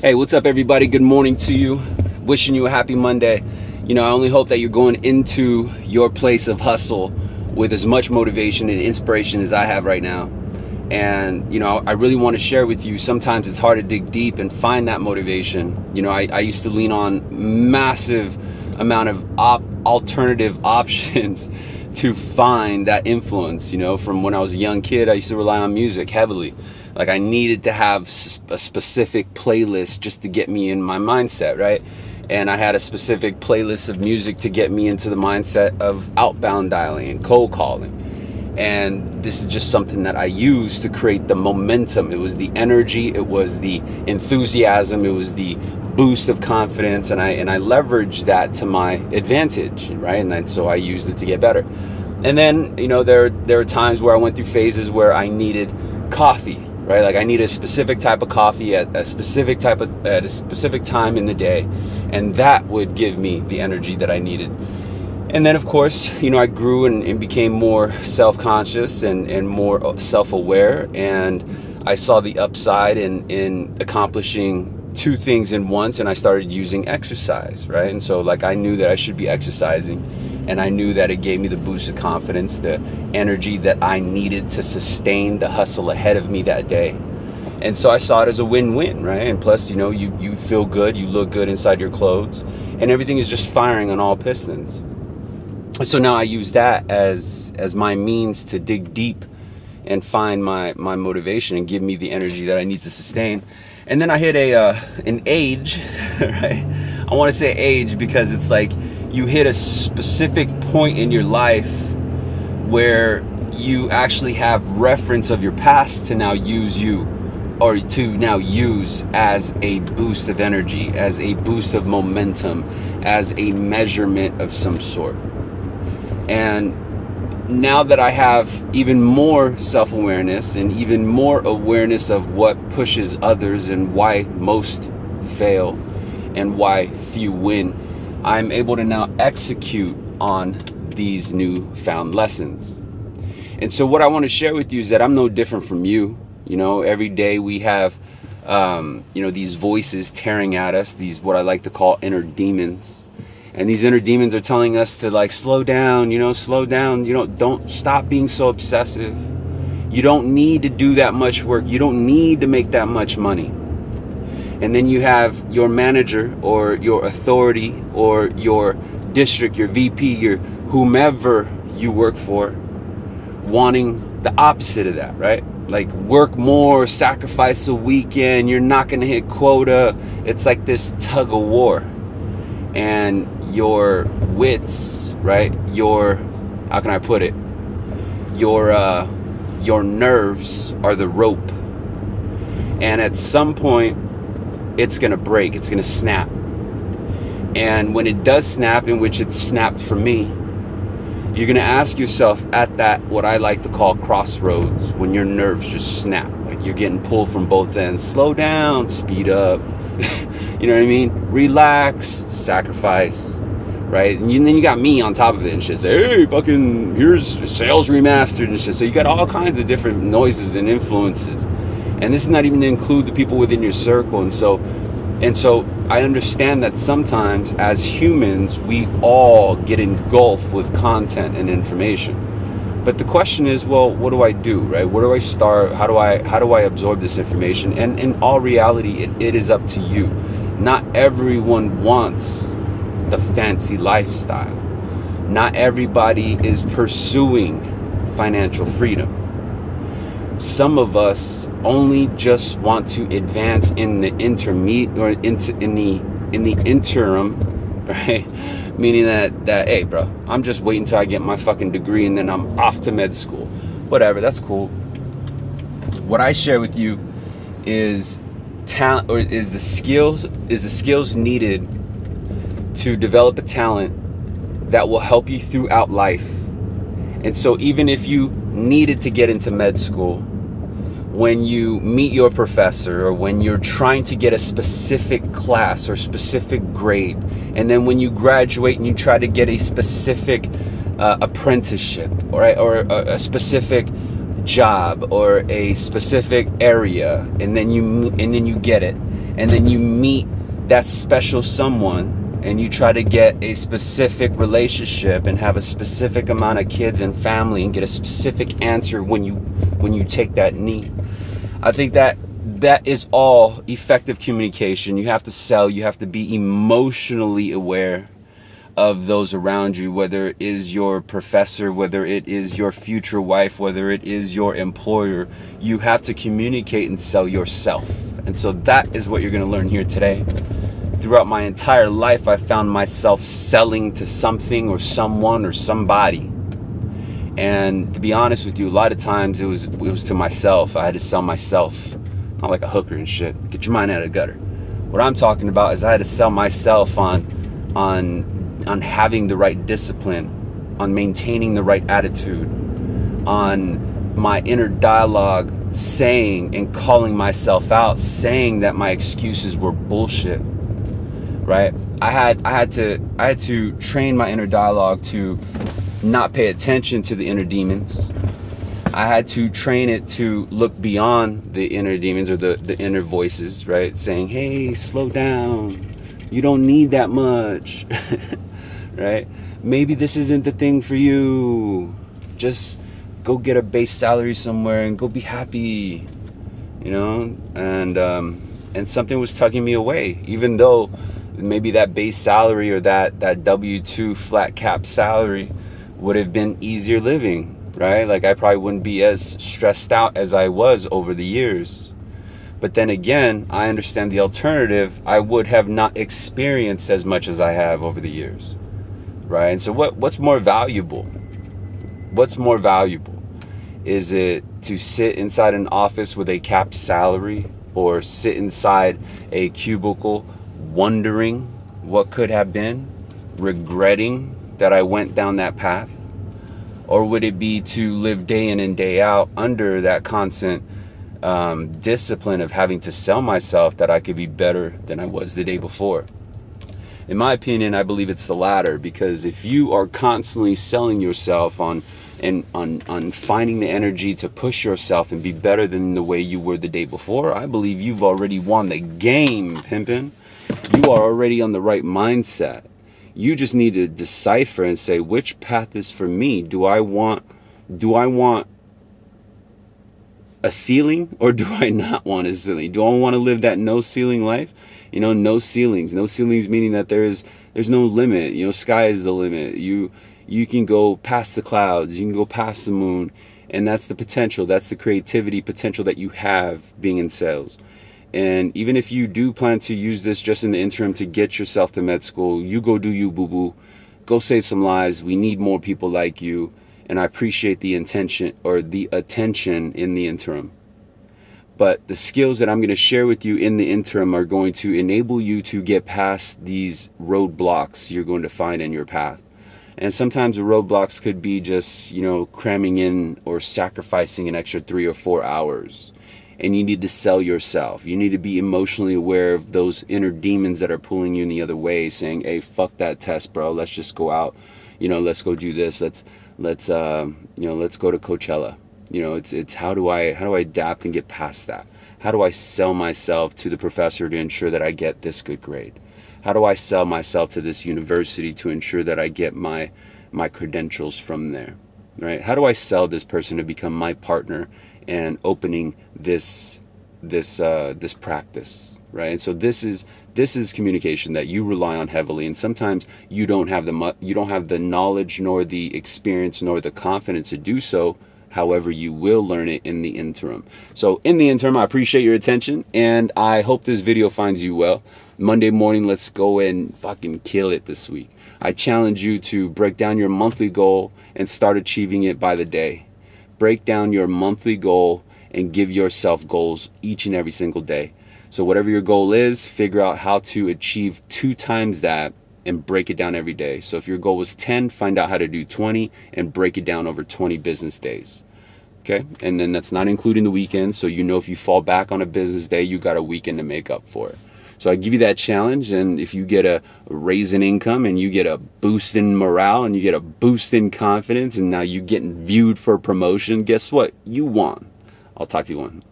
Hey, what's up, everybody? Good morning to you. Wishing you a happy Monday. I only hope that you're going into your place of hustle with as much motivation and inspiration as I have right now. And, I really want to share with you, sometimes it's hard to dig deep and find that motivation. I used to lean on massive amount of alternative options to find that influence. From when I was a young kid, I used to rely on music heavily. Like, I needed to have a specific playlist just to get me in my mindset, right? And I had a specific playlist of music to get me into the mindset of outbound dialing and cold calling. And this is just something that I used to create the momentum. It was the energy, it was the enthusiasm, it was the boost of confidence, and I leveraged that to my advantage, right? And so I used it to get better. And then, there are times where I went through phases where I needed coffee. Right? Like, I need a specific type of coffee at a specific time in the day, and that would give me the energy that I needed. And then, of course, I grew and became more self-conscious and more self-aware, and I saw the upside in accomplishing two things in once, and I started using exercise, right? And so, I knew that I should be exercising, and I knew that it gave me the boost of confidence, the energy that I needed to sustain the hustle ahead of me that day. And so I saw it as a win-win, right? And plus, you feel good, you look good inside your clothes, and everything is just firing on all pistons. So now I use that as my means to dig deep and find my motivation and give me the energy that I need to sustain. And then I hit an age, right? I want to say age because it's like you hit a specific point in your life where you actually have reference of your past to now use as a boost of energy, as a boost of momentum, as a measurement of some sort. And now that I have even more self-awareness and even more awareness of what pushes others and why most fail and why few win, I'm able to now execute on these newfound lessons. And so what I want to share with you is that I'm no different from you. Every day we have, these voices tearing at us, these what I like to call inner demons. And these inner demons are telling us to slow down, don't stop being so obsessive. You don't need to do that much work. You don't need to make that much money. And then you have your manager or your authority or your district, your VP, your whomever you work for, wanting the opposite of that, right? Like, work more, sacrifice a weekend, you're not going to hit quota. It's like this tug of war. And your wits, right? How can I put it? Your nerves are the rope. And at some point, it's going to break. It's going to snap. And when it does snap, in which it snapped for me, you're going to ask yourself at that, what I like to call crossroads, when your nerves just snap, like you're getting pulled from both ends. Slow down, speed up. You know what I mean? Relax, sacrifice, right? And then you got me on top of it and shit. Say, hey, fucking, here's SalesRemastered and shit. So you got all kinds of different noises and influences. And this is not even to include the people within your circle. And so I understand that sometimes as humans, we all get engulfed with content and information. But the question is, well, what do I do, right? Where do I start? How do I absorb this information? And in all reality, it is up to you. Not everyone wants the fancy lifestyle. Not everybody is pursuing financial freedom. Some of us only just want to advance in the intermediate or in the interim, right? Meaning that, hey, bro, I'm just waiting until I get my fucking degree and then I'm off to med school. Whatever, that's cool. What I share with you is talent, or is the skills needed to develop a talent that will help you throughout life. And so even if you needed to get into med school, when you meet your professor or when you're trying to get a specific class or specific grade, and then when you graduate and you try to get a specific apprenticeship, right, or a specific job or a specific area, and then you get it, and then you meet that special someone and you try to get a specific relationship and have a specific amount of kids and family and get a specific answer when you take that knee. I think that is all effective communication. You have to sell, you have to be emotionally aware of those around you, whether it is your professor, whether it is your future wife, whether it is your employer. You have to communicate and sell yourself. And so that is what you're going to learn here today. Throughout my entire life, I found myself selling to something or someone or somebody. And to be honest with you, a lot of times it was to myself. I had to sell myself, not like a hooker and shit. Get your mind out of the gutter. What I'm talking about is I had to sell myself on having the right discipline, on maintaining the right attitude, on my inner dialogue, saying and calling myself out, saying that my excuses were bullshit. Right? I had to train my inner dialogue to not pay attention to the inner demons. I had to train it to look beyond the inner demons or the inner voices, right? Saying, hey, slow down. You don't need that much, right? Maybe this isn't the thing for you. Just go get a base salary somewhere and go be happy, you know? And something was tugging me away, even though maybe that base salary or that W-2 flat cap salary would have been easier living, right? Like I probably wouldn't be as stressed out as I was over the years. But then again, I understand the alternative. I would have not experienced as much as I have over the years, right? And so what's more valuable? What's more valuable? Is it to sit inside an office with a capped salary, or sit inside a cubicle wondering what could have been, regretting that I went down that path? Or would it be to live day in and day out under that constant discipline of having to sell myself that I could be better than I was the day before? In my opinion, I believe it's the latter, because if you are constantly selling yourself on finding the energy to push yourself and be better than the way you were the day before, I believe you've already won the game, pimpin'. You are already on the right mindset. You just need to decipher and say, which path is for me? Do I want a ceiling, or do I not want a ceiling? Do I want to live that no ceiling life? You know, no ceilings. No ceilings meaning that there's no limit. You know, sky is the limit. You can go past the clouds, you can go past the moon, and that's the potential. That's the creativity potential that you have being in sales. And even if you do plan to use this just in the interim to get yourself to med school, you go do you, boo-boo. Go save some lives. We need more people like you. And I appreciate the intention or the attention in the interim. But the skills that I'm going to share with you in the interim are going to enable you to get past these roadblocks you're going to find in your path. And sometimes the roadblocks could be just, you know, cramming in or sacrificing an extra 3 or 4 hours. And you need to sell yourself. You need to be emotionally aware of those inner demons that are pulling you in the other way, saying, hey, fuck that test, bro. Let's just go out. You know, let's go do this. Let's go to Coachella. You know, it's how do I adapt and get past that? How do I sell myself to the professor to ensure that I get this good grade? How do I sell myself to this university to ensure that I get my credentials from there? Right? How do I sell this person to become my partner and opening this practice, right? And so this is communication that you rely on heavily, and sometimes you don't have the knowledge nor the experience nor the confidence to do so. However, you will learn it in the interim. So in the interim, I appreciate your attention, and I hope this video finds you well. Monday morning, let's go and fucking kill it this week. I challenge you to break down your monthly goal and start achieving it by the day. Break down your monthly goal and give yourself goals each and every single day. So whatever your goal is, figure out how to achieve 2 times that and break it down every day. So if your goal was 10, find out how to do 20 and break it down over 20 business days. Okay? And then that's not including the weekends. So you know if you fall back on a business day, you got a weekend to make up for it. So I give you that challenge, and if you get a raise in income and you get a boost in morale and you get a boost in confidence and now you're getting viewed for promotion, guess what? You won. I'll talk to you one. Bye.